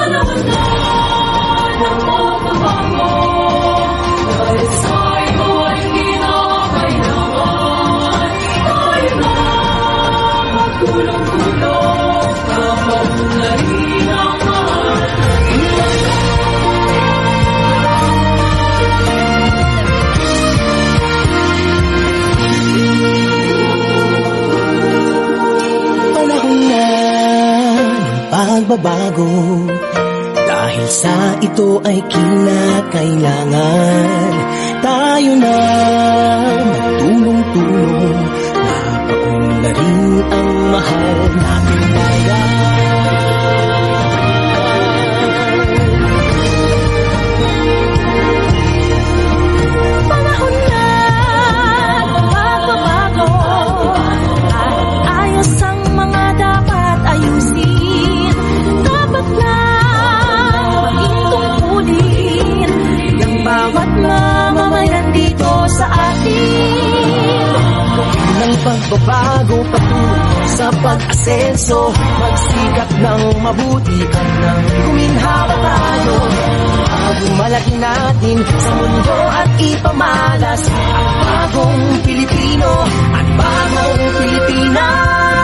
Panahon na ng pagbabago, dahil sa'y mawalgi na kailangan. Tayo na magtulong-tulong, kapaunlarin ang mahal. Panahon na ng pagbabago, dahil sa ito ay kinakailangan. Tayo na magtulong-tulong, napaunlarin ang mahal natin bayan. Panahon na ng pagbabago, at ayos ang mga dapat ayusin. Dapat na maging tungkulin ng bawat mamamayan dito sa atin. Ng pagbabago patungo sa pag-asenso, magsikap ng mabuti at nang guminhawa tayo. Malaki natin sa mundo at ipamalas ang bagong Pilipino at bagong Pilipinas.